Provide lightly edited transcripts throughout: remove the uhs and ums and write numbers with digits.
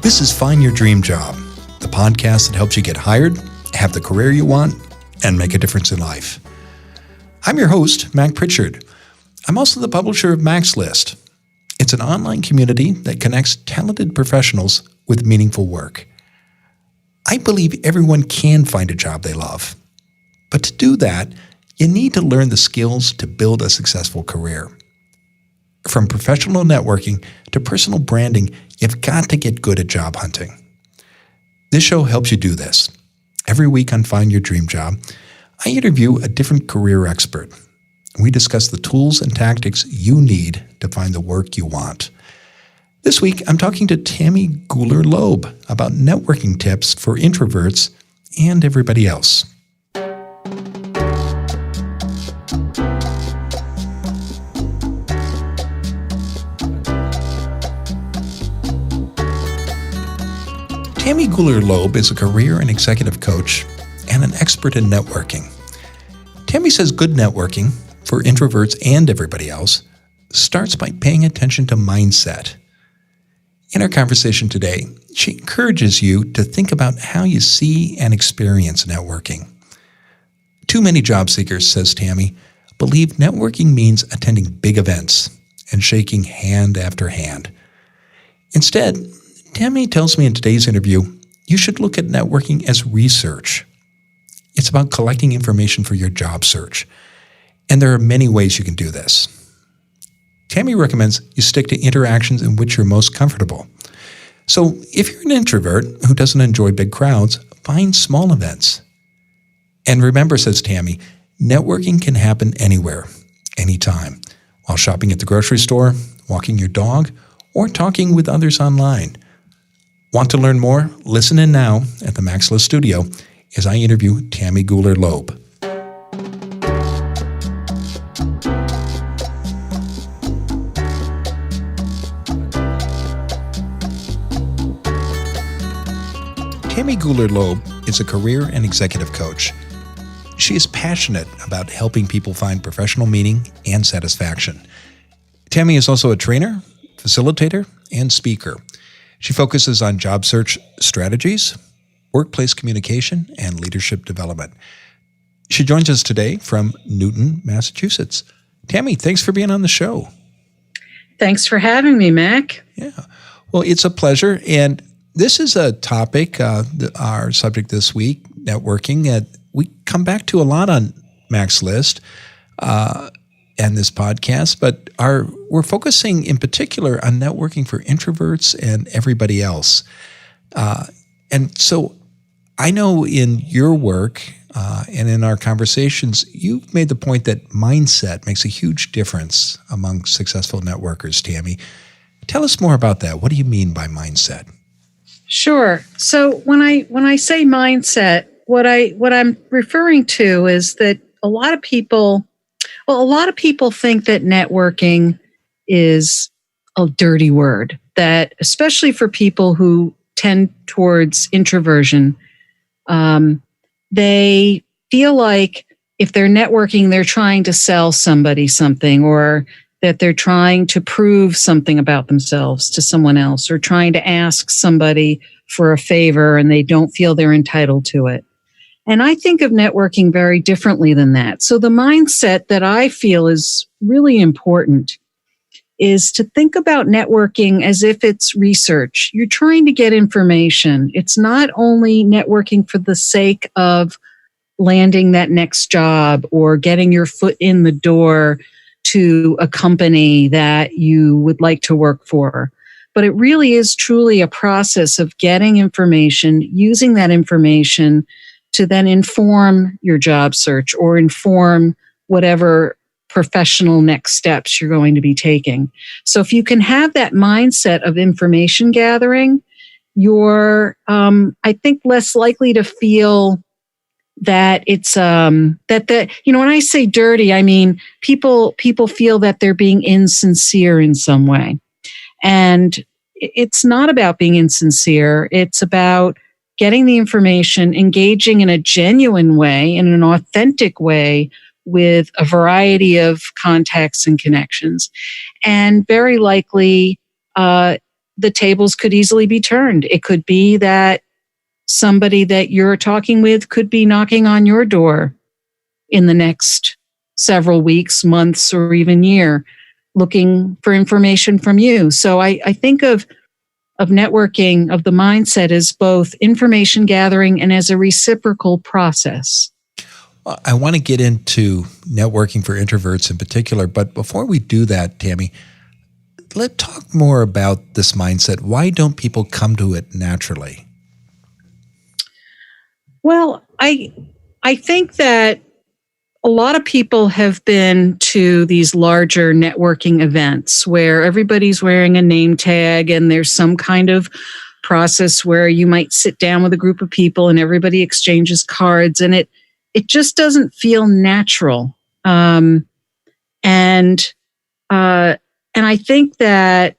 This is Find Your Dream Job, the podcast that helps you get hired, have the career you want, and make a difference in life. I'm your host, Mac Pritchard. I'm also the publisher of Mac's List. It's an online community that connects talented professionals with meaningful work. I believe everyone can find a job they love. But to do that, you need to learn the skills to build a successful career. From professional networking to personal branding, you've got to get good at job hunting. This show helps you do this. Every week on Find Your Dream Job, I interview a different career expert. We discuss the tools and tactics you need to find the work you want. This week, I'm talking to Tammy Gooler Loeb about networking tips for introverts and everybody else. Tammy Gooler Loeb is a career and executive coach and an expert in networking. Tammy says good networking, for introverts and everybody else, starts by paying attention to mindset. In our conversation today, she encourages you to think about how you see and experience networking. Too many job seekers, says Tammy, believe networking means attending big events and shaking hand after hand. Instead, Tammy tells me in today's interview, you should look at networking as research. It's about collecting information for your job search. And there are many ways you can do this. Tammy recommends you stick to interactions in which you're most comfortable. So if you're an introvert who doesn't enjoy big crowds, find small events. And remember, says Tammy, networking can happen anywhere, anytime, while shopping at the grocery store, walking your dog, or talking with others online. Want to learn more? Listen in now at the Mac's List studio as I interview Tammy Gooler Loeb. Tammy Gooler Loeb is a career and executive coach. She is passionate about helping people find professional meaning and satisfaction. Tammy is also a trainer, facilitator, and speaker. She focuses on job search strategies, workplace communication, and leadership development. She joins us today from Newton, Massachusetts. Tammy, thanks for being on the show. Thanks for having me, Mac. Yeah. Well, it's a pleasure. And this is a topic, our subject this week, networking, that we come back to a lot on Mac's List and this podcast, but we're focusing in particular on networking for introverts and everybody else. And so I know in your work and in our conversations, you've made the point that mindset makes a huge difference among successful networkers, Tammy. Tell us more about that. What do you mean by mindset? Sure. So when I say mindset, what I'm referring to is that a lot of people think that networking is a dirty word, that especially for people who tend towards introversion, they feel like if they're networking, they're trying to sell somebody something, or that they're trying to prove something about themselves to someone else, or trying to ask somebody for a favor and they don't feel they're entitled to it. And I think of networking very differently than that. So the mindset that I feel is really important is to think about networking as if it's research. You're trying to get information. It's not only networking for the sake of landing that next job or getting your foot in the door to a company that you would like to work for. But it really is truly a process of getting information, using that information to then inform your job search or inform whatever professional next steps you're going to be taking. So if you can have that mindset of information gathering, you're, I think, less likely to feel that it's when I say dirty, I mean people feel that they're being insincere in some way. And it's not about being insincere. It's about getting the information, engaging in a genuine way, in an authentic way with a variety of contacts and connections. And very likely, the tables could easily be turned. It could be that somebody that you're talking with could be knocking on your door in the next several weeks, months, or even year, looking for information from you. So I think of networking, of the mindset, as both information gathering and as a reciprocal process. I want to get into networking for introverts in particular, but before we do that, Tammy, let's talk more about this mindset. Why don't people come to it naturally? Well, I think that a lot of people have been to these larger networking events where everybody's wearing a name tag and there's some kind of process where you might sit down with a group of people and everybody exchanges cards, and it just doesn't feel natural. And I think that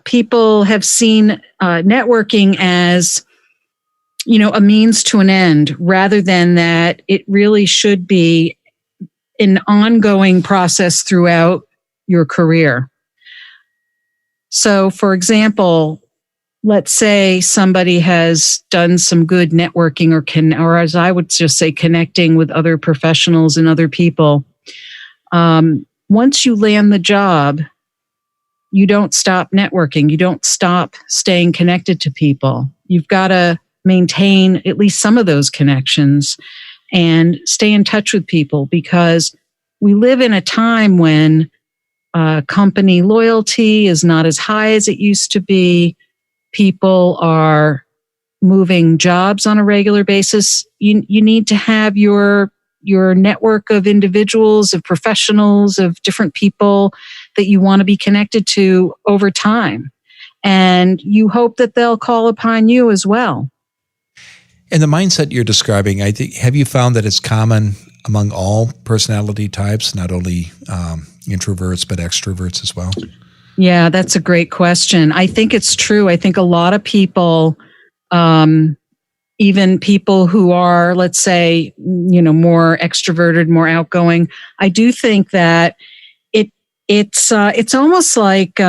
people have seen networking as, a means to an end, rather than that it really should be an ongoing process throughout your career. So, for example, let's say somebody has done some good networking or as I would just say, connecting with other professionals and other people. Once you land the job, you don't stop networking. You don't stop staying connected to people. You've got to maintain at least some of those connections and stay in touch with people, because we live in a time when company loyalty is not as high as it used to be. People are moving jobs on a regular basis. You need to have your network of individuals, of professionals, of different people that you want to be connected to over time. And you hope that they'll call upon you as well. And the mindset you're describing, I think, have you found that it's common among all personality types, not only introverts, but extroverts as well? Yeah, that's a great question. I think it's true. I think a lot of people, even people who are, let's say, more extroverted, more outgoing, I do think that it's almost like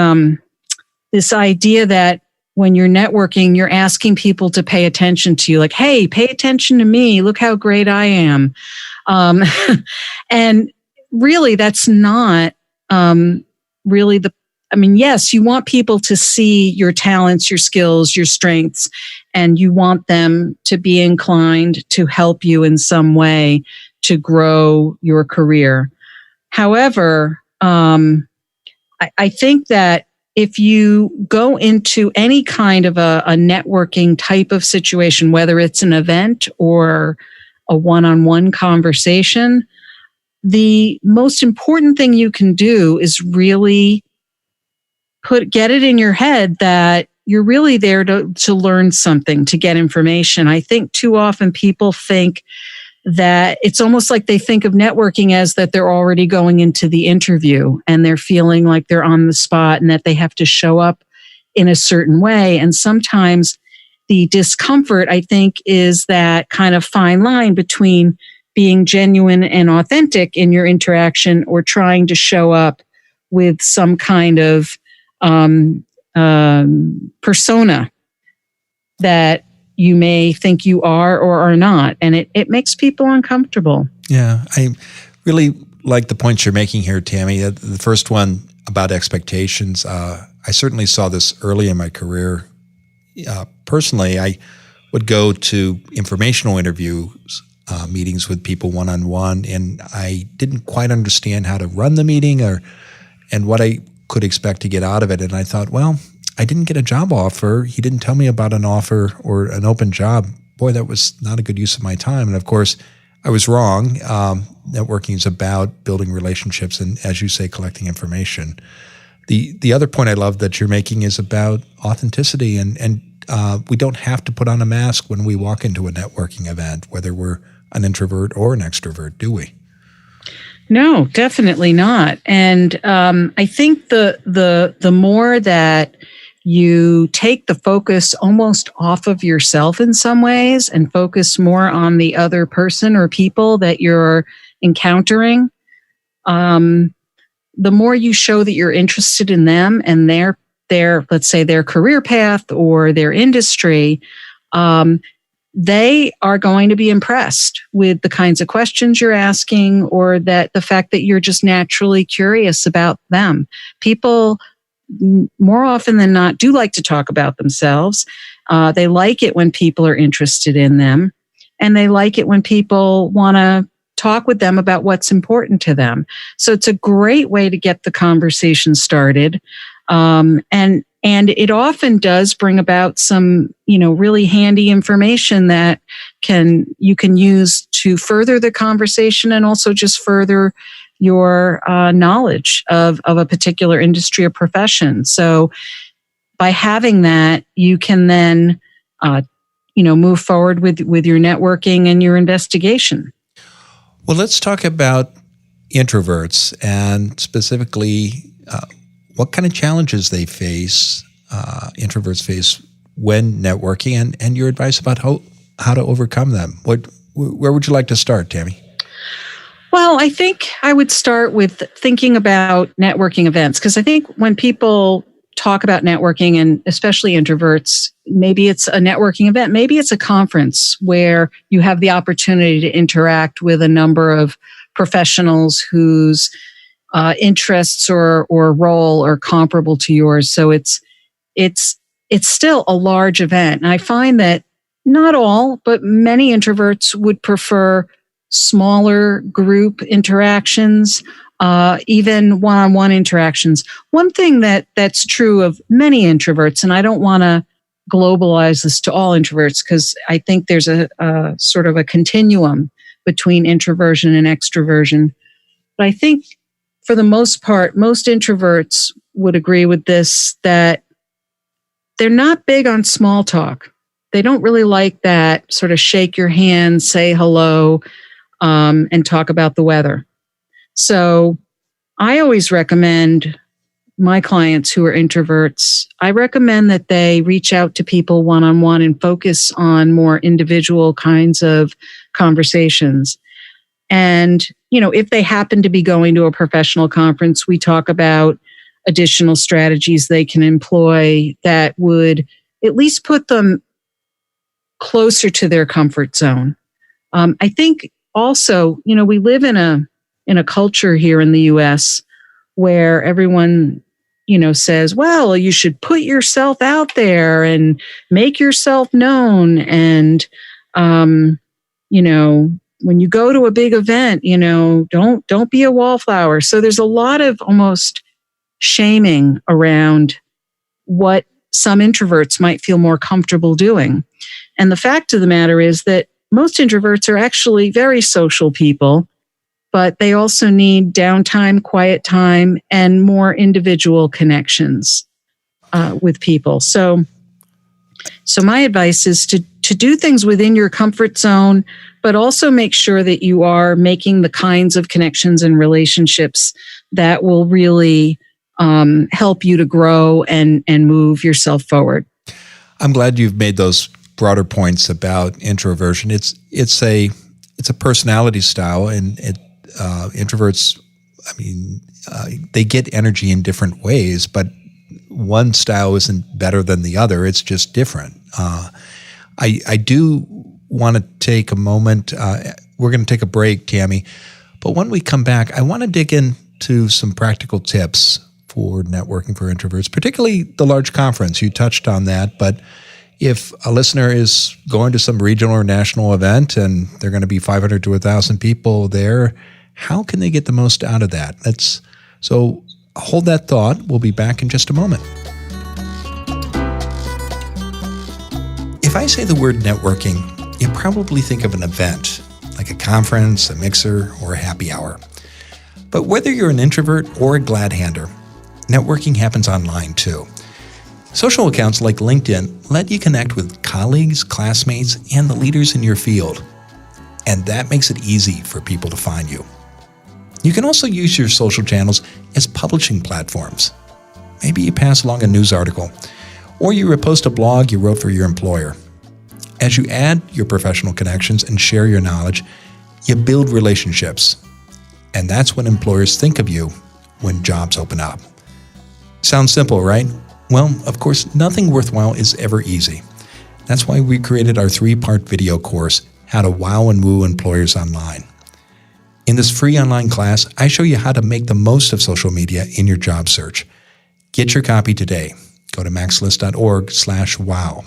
this idea that when you're networking, you're asking people to pay attention to you. Like, hey, pay attention to me. Look how great I am. And really, that's not really yes, you want people to see your talents, your skills, your strengths, and you want them to be inclined to help you in some way to grow your career. However, I think that if you go into any kind of a networking type of situation, whether it's an event or a one-on-one conversation, the most important thing you can do is really get it in your head that you're really there to learn something, to get information. I think too often people think that it's almost like they think of networking as that they're already going into the interview and they're feeling like they're on the spot and that they have to show up in a certain way. And sometimes the discomfort, I think, is that kind of fine line between being genuine and authentic in your interaction or trying to show up with some kind of persona that you may think you are or are not. And it makes people uncomfortable. Yeah, I really like the points you're making here, Tammy. The first one about expectations, I certainly saw this early in my career. Personally, I would go to informational interviews, meetings with people one-on-one, and I didn't quite understand how to run the meeting and what I could expect to get out of it. And I thought, well, I didn't get a job offer. He didn't tell me about an offer or an open job. Boy, that was not a good use of my time. And of course, I was wrong. Networking is about building relationships and, as you say, collecting information. The other point I love that you're making is about authenticity. And we don't have to put on a mask when we walk into a networking event, whether we're an introvert or an extrovert, do we? No, definitely not. And I think the more that you take the focus almost off of yourself in some ways and focus more on the other person or people that you're encountering, the more you show that you're interested in them and their let's say their career path or their industry, they are going to be impressed with the kinds of questions you're asking, or that the fact that you're just naturally curious about them. People more often than not do like to talk about themselves. They like it when people are interested in them, and they like it when people want to talk with them about what's important to them. So it's a great way to get the conversation started. And it often does bring about some, really handy information that you can use to further the conversation, and also just further your knowledge of a particular industry or profession. So by having that, you can then, move forward with your networking and your investigation. Well, let's talk about introverts, and specifically what kind of challenges they face, introverts face when networking, and your advice about how to overcome them. Where would you like to start, Tammy? Well, I think I would start with thinking about networking events, because I think when people talk about networking, and especially introverts, maybe it's a networking event, maybe it's a conference where you have the opportunity to interact with a number of professionals whose interests or role are comparable to yours. So it's still a large event. And I find that not all, but many introverts would prefer smaller group interactions, even one-on-one interactions. One thing that's true of many introverts, and I don't want to globalize this to all introverts, because I think there's a sort of a continuum between introversion and extroversion. But I think for the most part, most introverts would agree with this, that they're not big on small talk. They don't really like that sort of shake your hand, say hello, and talk about the weather. So I always recommend my clients who are introverts, I recommend that they reach out to people one-on-one and focus on more individual kinds of conversations. And, if they happen to be going to a professional conference, we talk about additional strategies they can employ that would at least put them closer to their comfort zone. I think also, we live in a culture here in the US where everyone, says, well, you should put yourself out there and make yourself known. And, when you go to a big event, don't be a wallflower. So there's a lot of almost shaming around what some introverts might feel more comfortable doing. And the fact of the matter is that most introverts are actually very social people, but they also need downtime, quiet time, and more individual connections with people. So my advice is to do things within your comfort zone, but also make sure that you are making the kinds of connections and relationships that will really help you to grow and move yourself forward. I'm glad you've made those broader points about introversion. It's a personality style, and introverts, they get energy in different ways, but one style isn't better than the other. It's just different. I do want to take a moment. We're going to take a break, Tammy, but when we come back, I want to dig into some practical tips for networking for introverts, particularly the large conference. You touched on that, but if a listener is going to some regional or national event and they're going to be 500 to 1,000 people there, how can they get the most out of that? So hold that thought. We'll be back in just a moment. If I say the word networking, you probably think of an event, like a conference, a mixer, or a happy hour. But whether you're an introvert or a glad-hander, networking happens online too. Social accounts like LinkedIn let you connect with colleagues, classmates, and the leaders in your field. And that makes it easy for people to find you. You can also use your social channels as publishing platforms. Maybe you pass along a news article, or you repost a blog you wrote for your employer. As you add your professional connections and share your knowledge, you build relationships. And that's when employers think of you when jobs open up. Sounds simple, right? Well, of course, nothing worthwhile is ever easy. That's why we created our 3-part video course, How to Wow and Woo Employers Online. In this free online class, I show you how to make the most of social media in your job search. Get your copy today. Go to maxlist.org/wow.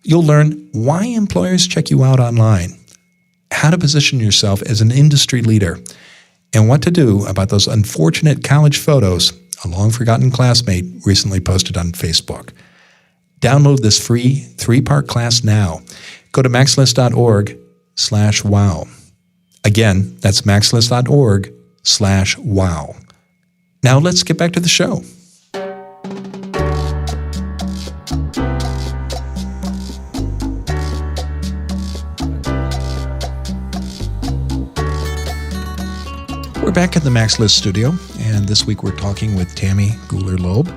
You'll learn why employers check you out online, how to position yourself as an industry leader, and what to do about those unfortunate college photos a long-forgotten classmate recently posted on Facebook. Download this free 3-part class now. Go to maxlist.org/wow. Again, that's maxlist.org/wow. Now let's get back to the show. We're back at the Max List studio, and this week we're talking with Tammy Gooler Loeb.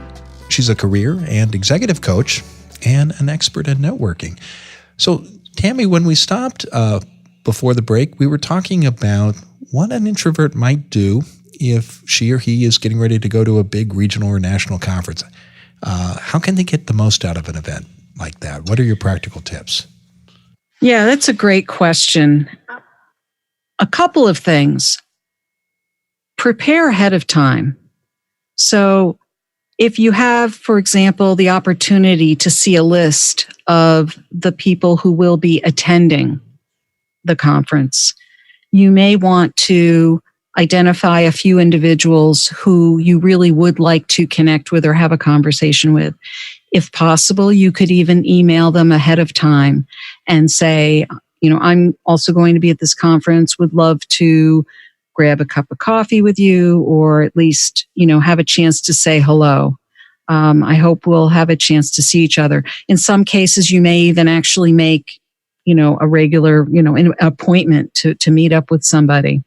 She's a career and executive coach and an expert in networking. So, Tammy, when we stopped before the break, we were talking about what an introvert might do if she or he is getting ready to go to a big regional or national conference. How can they get the most out of an event like that? What are your practical tips? Yeah, that's a great question. A couple of things. Prepare ahead of time. So if you have, for example, the opportunity to see a list of the people who will be attending the conference, you may want to identify a few individuals who you really would like to connect with or have a conversation with. If possible, you could even email them ahead of time and say, I'm also going to be at this conference, would love to grab a cup of coffee with you, or at least, have a chance to say hello. I hope we'll have a chance to see each other. In some cases, you may even actually make, a regular, an appointment to meet up with somebody.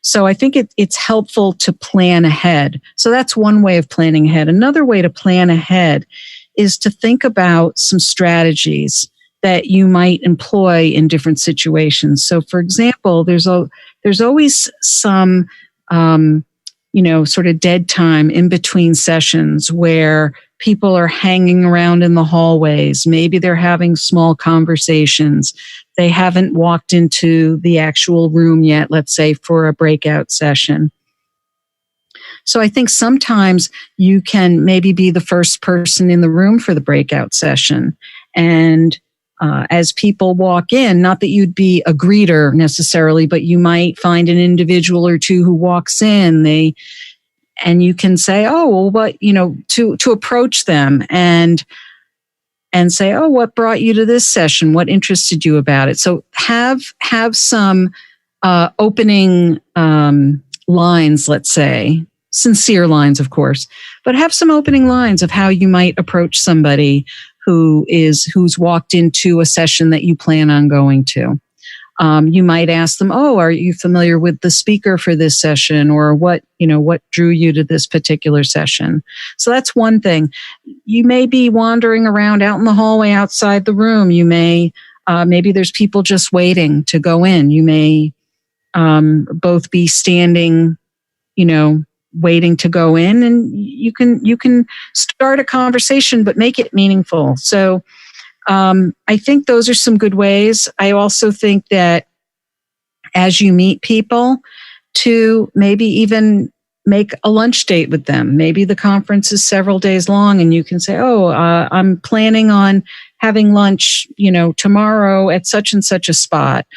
So I think it's helpful to plan ahead. So that's one way of planning ahead. Another way to plan ahead is to think about some strategies that you might employ in different situations. So, for example, there's always some, sort of dead time in between sessions where people are hanging around in the hallways. Maybe they're having small conversations. They haven't walked into the actual room yet, let's say, for a breakout session. So I think sometimes you can maybe be the first person in the room for the breakout session. And as people walk in, not that you'd be a greeter necessarily, but you might find an individual or two who walks in, and you can say, oh, well, what, to approach them and say, oh, what brought you to this session? What interested you about it? So have some opening lines, let's say, sincere lines, of course, but have some opening lines of how you might approach somebody who's walked into a session that you plan on going to. You might ask them, oh, are you familiar with the speaker for this session, or what drew you to this particular session? So that's one thing. You may be wandering around out in the hallway outside the room. You may, maybe there's people just waiting to go in. You may both be standing, waiting to go in, and you can start a conversation, but make it meaningful. So I think those are some good ways. I also think that as you meet people, to maybe even make a lunch date with them. Maybe the conference is several days long, and you can say, oh, I'm planning on having lunch, tomorrow at such and such a spot.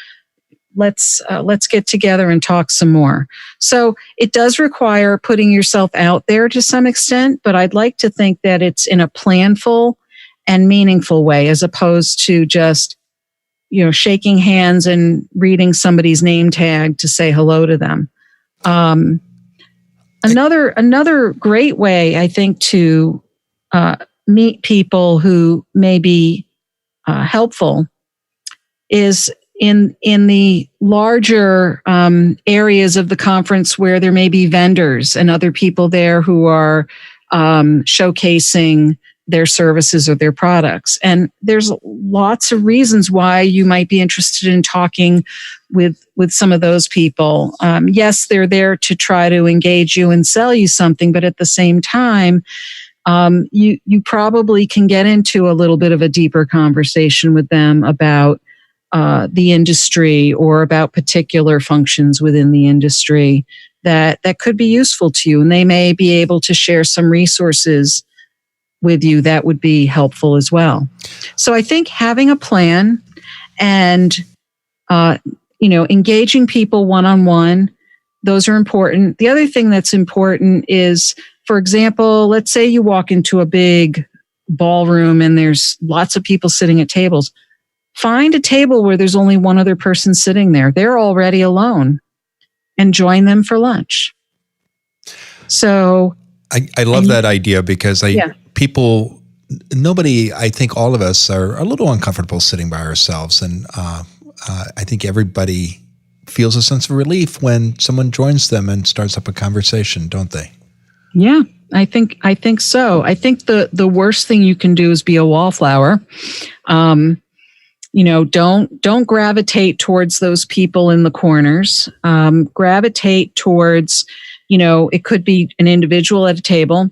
Let's get together and talk some more. So it does require putting yourself out there to some extent, but I'd like to think that it's in a planful and meaningful way, as opposed to just, shaking hands and reading somebody's name tag to say hello to them. Another great way, I think, to meet people who may be helpful is in the larger areas of the conference where there may be vendors and other people there who are showcasing their services or their products. And there's lots of reasons why you might be interested in talking with some of those people. Yes, they're there to try to engage you and sell you something, but at the same time, you probably can get into a little bit of a deeper conversation with them about the industry or about particular functions within the industry that could be useful to you. And they may be able to share some resources with you that would be helpful as well. So I think having a plan and, engaging people one-on-one, those are important. The other thing that's important is, for example, let's say you walk into a big ballroom and there's lots of people sitting at tables. Find a table where there's only one other person sitting there. They're already alone, and join them for lunch. So I love that idea because nobody, I think all of us are a little uncomfortable sitting by ourselves. And I think everybody feels a sense of relief when someone joins them and starts up a conversation, don't they? Yeah, I think so. I think the worst thing you can do is be a wallflower. Don't gravitate towards those people in the corners. Gravitate towards, it could be an individual at a table,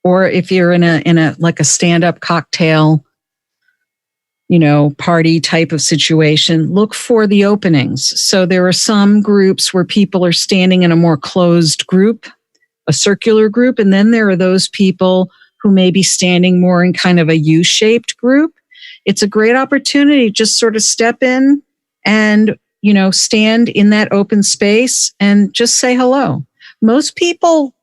or if you're in a like a stand-up cocktail, party type of situation, look for the openings. So there are some groups where people are standing in a more closed group, a circular group, and then there are those people who may be standing more in kind of a U-shaped group. It's a great opportunity to just sort of step in and, stand in that open space and just say hello. Most people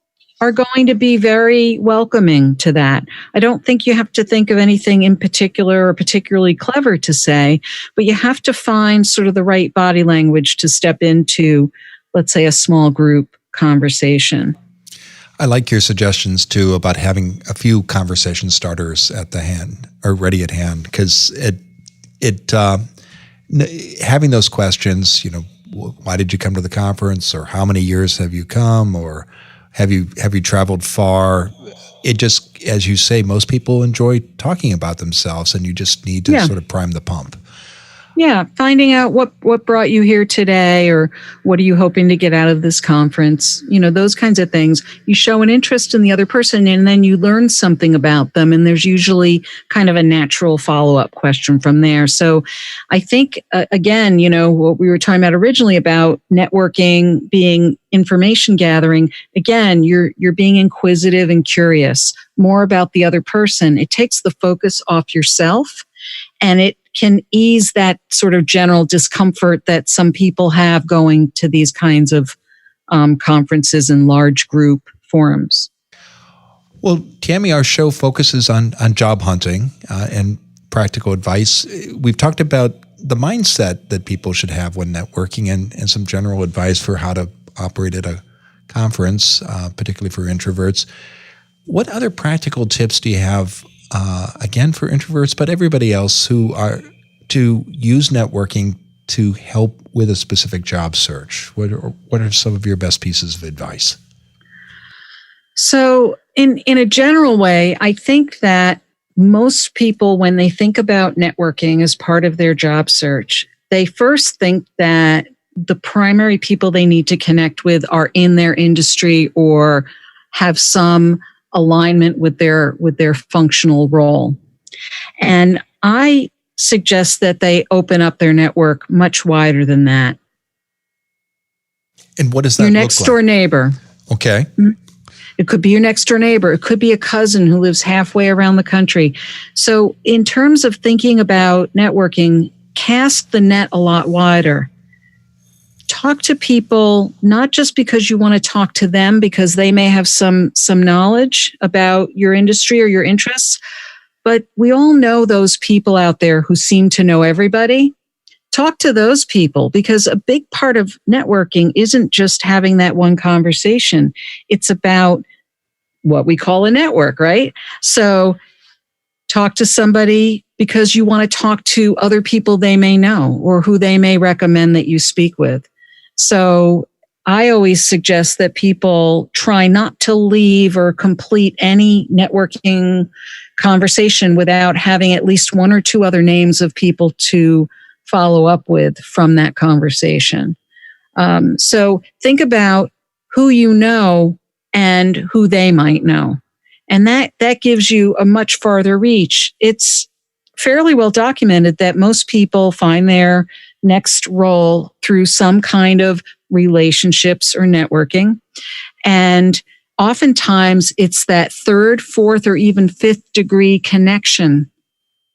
are going to be very welcoming to that. I don't think you have to think of anything in particular or particularly clever to say, but you have to find sort of the right body language to step into, let's say, a small group conversation. I like your suggestions too about having a few conversation starters at the hand or ready at hand, because having those questions, why did you come to the conference, or how many years have you come, or have you traveled far? It just, as you say, most people enjoy talking about themselves, and you just need to sort of prime the pump. Yeah, finding out what brought you here today, or what are you hoping to get out of this conference? Those kinds of things. You show an interest in the other person, and then you learn something about them, and there's usually kind of a natural follow-up question from there. So I think, again, what we were talking about originally about networking being information gathering, again, you're being inquisitive and curious more about the other person. It takes the focus off yourself, and it can ease that sort of general discomfort that some people have going to these kinds of conferences and large group forums. Well, Tammy, our show focuses on job hunting and practical advice. We've talked about the mindset that people should have when networking, and some general advice for how to operate at a conference, particularly for introverts. What other practical tips do you have, again, for introverts, but everybody else who are to use networking to help with a specific job search? What are some of your best pieces of advice? So in a general way, I think that most people, when they think about networking as part of their job search, they first think that the primary people they need to connect with are in their industry or have some alignment with their functional role. And I suggest that they open up their network much wider than that. And what does that look like? Your next door neighbor. Okay. It could be your next door neighbor. It could be a cousin who lives halfway around the country. So in terms of thinking about networking, cast the net a lot wider. Talk to people, not just because you want to talk to them because they may have some knowledge about your industry or your interests, but we all know those people out there who seem to know everybody. Talk to those people, because a big part of networking isn't just having that one conversation. It's about what we call a network, right? So talk to somebody because you want to talk to other people they may know or who they may recommend that you speak with. So I always suggest that people try not to leave or complete any networking conversation without having at least one or two other names of people to follow up with from that conversation. So think about who you know and who they might know. And that gives you a much farther reach. It's fairly well documented that most people find their next role through some kind of relationships or networking. And oftentimes it's that third, fourth, or even fifth degree connection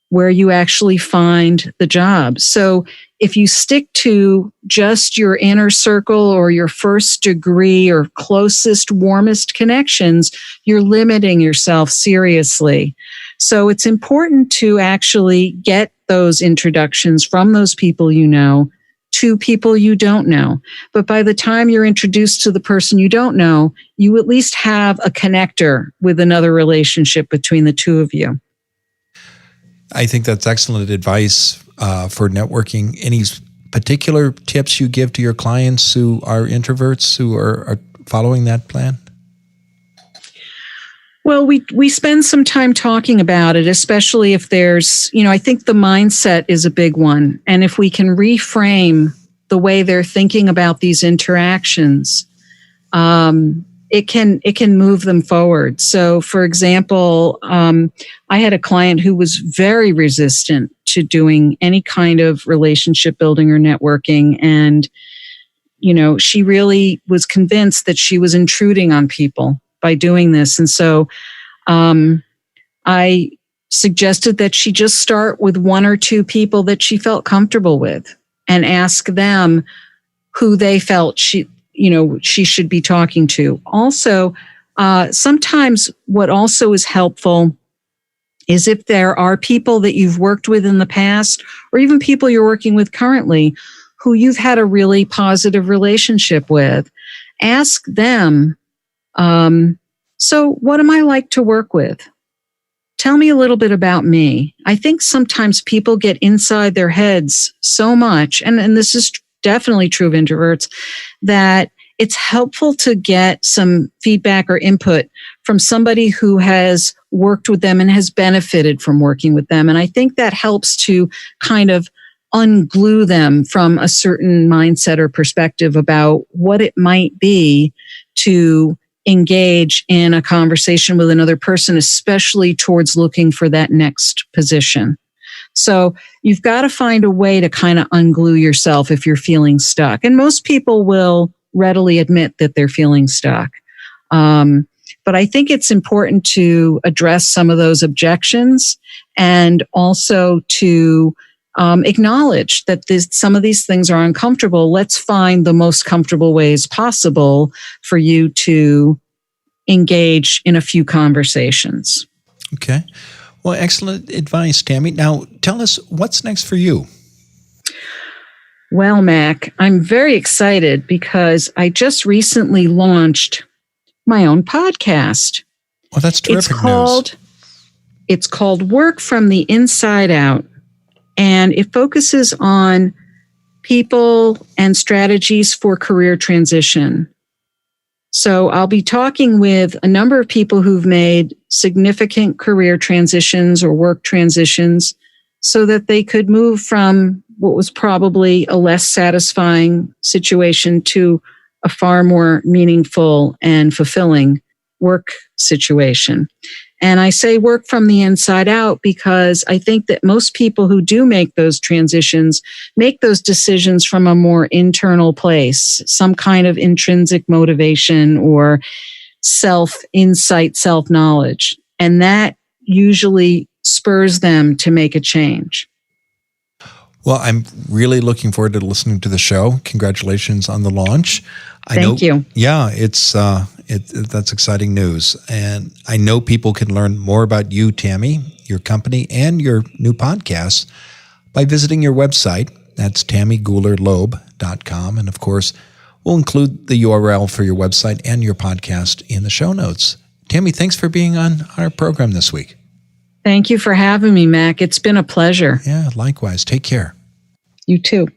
where you actually find the job. So if you stick to just your inner circle or your first degree or closest, warmest connections, you're limiting yourself seriously. So it's important to actually get those introductions from those people you know to people you don't know. But by the time you're introduced to the person you don't know, you at least have a connector with another relationship between the two of you. I think that's excellent advice for networking. Any particular tips you give to your clients who are introverts who are following that plan? Well, we spend some time talking about it, especially if there's, I think the mindset is a big one. And if we can reframe the way they're thinking about these interactions, it can move them forward. So, for example, I had a client who was very resistant to doing any kind of relationship building or networking. And, she really was convinced that she was intruding on people by doing this. And so I suggested that she just start with one or two people that she felt comfortable with and ask them who they felt she should be talking to. Also, sometimes what also is helpful is if there are people that you've worked with in the past, or even people you're working with currently, who you've had a really positive relationship with, ask them, so what am I like to work with? Tell me a little bit about me. I think sometimes people get inside their heads so much, and this is definitely true of introverts, that it's helpful to get some feedback or input from somebody who has worked with them and has benefited from working with them. And I think that helps to kind of unglue them from a certain mindset or perspective about what it might be to engage in a conversation with another person, especially towards looking for that next position. So you've got to find a way to kind of unglue yourself if you're feeling stuck. And most people will readily admit that they're feeling stuck. But I think it's important to address some of those objections and also to acknowledge that some of these things are uncomfortable. Let's find the most comfortable ways possible for you to engage in a few conversations. Okay. Well, excellent advice, Tammy. Now, tell us what's next for you. Well, Mac, I'm very excited because I just recently launched my own podcast. Well, that's terrific news. It's called Work from the Inside Out, and it focuses on people and strategies for career transition. So I'll be talking with a number of people who've made significant career transitions or work transitions so that they could move from what was probably a less satisfying situation to a far more meaningful and fulfilling work situation. And I say work from the inside out because I think that most people who do make those transitions make those decisions from a more internal place, some kind of intrinsic motivation or self-insight, self-knowledge. And that usually spurs them to make a change. Well, I'm really looking forward to listening to the show. Congratulations on the launch. Thank you. Yeah, that's exciting news. And I know people can learn more about you, Tammy, your company, and your new podcast by visiting your website. That's tammygoolerloeb.com. And of course, we'll include the URL for your website and your podcast in the show notes. Tammy, thanks for being on our program this week. Thank you for having me, Mac. It's been a pleasure. Yeah, likewise. Take care. You too.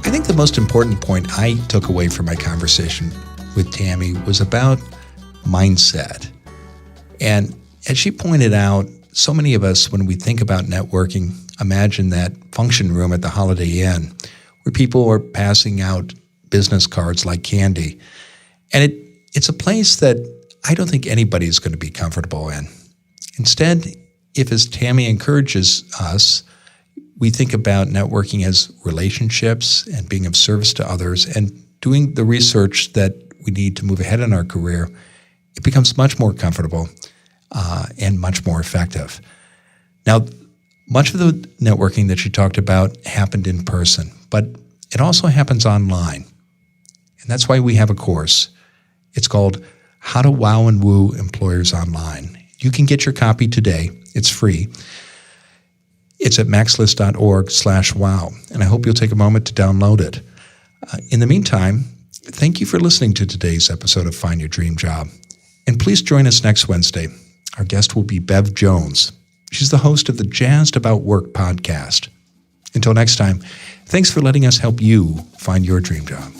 I think the most important point I took away from my conversation with Tammy was about mindset. And as she pointed out, so many of us, when we think about networking, imagine that function room at the Holiday Inn where people are passing out business cards like candy. And it's a place that I don't think anybody is going to be comfortable in. Instead, if, as Tammy encourages us, we think about networking as relationships and being of service to others and doing the research that we need to move ahead in our career, it becomes much more comfortable and much more effective. Now, much of the networking that she talked about happened in person, but it also happens online. And that's why we have a course. It's called How to Wow and Woo Employers Online. You can get your copy today. It's free. It's at maxlist.org/wow, and I hope you'll take a moment to download it. In the meantime, thank you for listening to today's episode of Find Your Dream Job. And please join us next Wednesday. Our guest will be Bev Jones. She's the host of the Jazzed About Work podcast. Until next time, thanks for letting us help you find your dream job.